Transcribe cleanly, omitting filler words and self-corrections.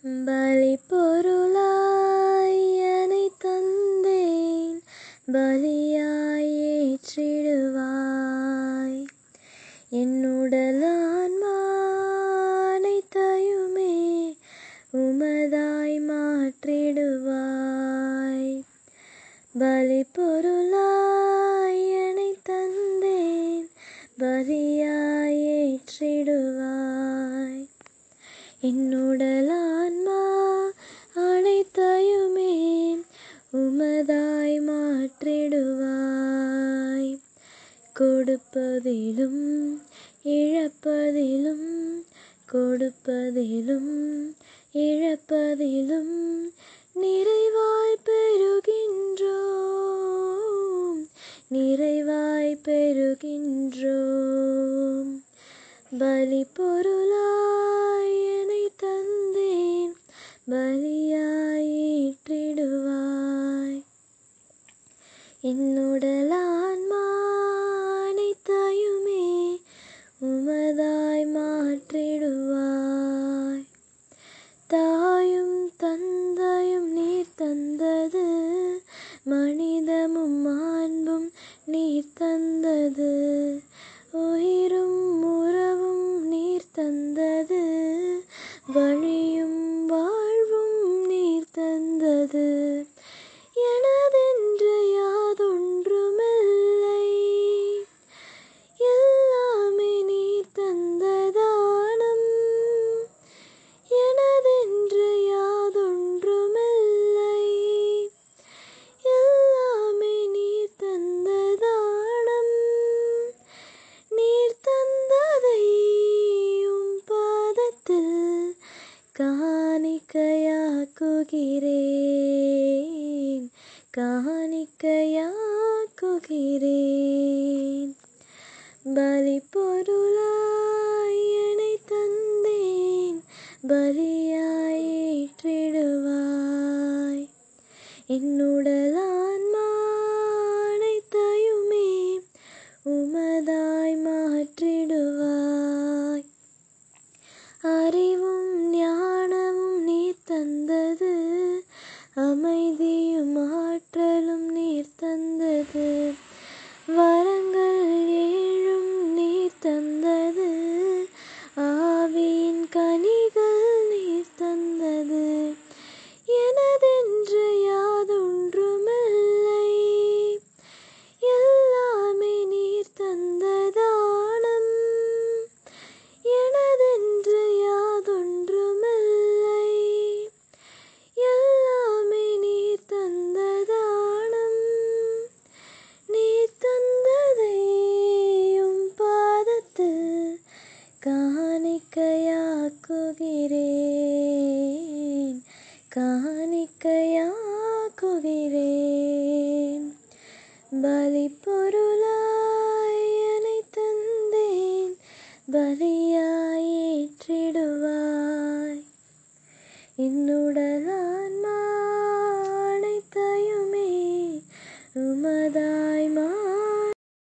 பலி பொருளாய் என்னை தந்தேன், பலியாய் ஏற்றிடுவாய். என்னுடல் ஆன்மா அனைத்தையுமே உமதாய் மாற்றிடுவாய். பலி பொருளாய் என்னை தந்தேன், பலியாய் ஏற்றிடுவாய். என்னுடல் ஆன்மா அனைத்தையுமே உமதாய் மாற்றிடுவாய். கொடுப்பதிலும் இழப்பதிலும், கொடுப்பதிலும் இழப்பதிலும் நிறைவாய் பெறுகின்றோம், நிறைவாய் பெறுகின்றோம். பலி பொருளாய் என்னை தந்தேன், பலியாய் ஏற்றிடுவாய். என்னுடல் ஆன்மா அனைத்தையுமே உமதாய் மாற்றிடுவாய். தாயும் தந்தையும் நீர் தந்தது, மனிதமும் மாண்பும் நீர் தந்தது, உயிரும் உறவும் நீர் தந்தது, வழியும் வாழ்வும் நீர் தந்தது. எனதென்று யாதொன்றுமில்லை, எல்லாமே நீர் தந்ததானம். எனதென்று யாதொன்றுமில்லை, எல்லாமே நீர் தந்ததானம். நீர் தந்ததை உம் பாதத்தில் காணிக்கையாக்குகிறேன், காணிக்கையாக்குகிறேன். பலி பொருளாய் என்னை தந்தேன், பலியாய் ஏற்றிடுவாய். என்னுடல் ஆன்மா அனைத்தையுமே உமதாய் மாற்றிடுவாய். அறிவும் ஞானமும் நீர் தந்தது, அமைதியும் ஆற்றலும் நீர் தந்தது, வரங்கள் ஏழும் நீர் தந்தது, ஆவியின் கனிகள் நீர் தந்தது. எனதென்று யாதொன்றுமில்லை, எல்லாமே நீர் தந்ததானம். எனதென்று யாதொன்றுமில்லை, எல்லாமே நீர் தந்ததானம். நீர் தந்ததை உம் பாதத்தில் காணிக்கையாக்குகிறேன், காணிக்கையாக்குகிறேன். பலி பொருளாய் என்னை தந்தேன், பலியாய் ஏற்றிடுவாய். என்னுடல்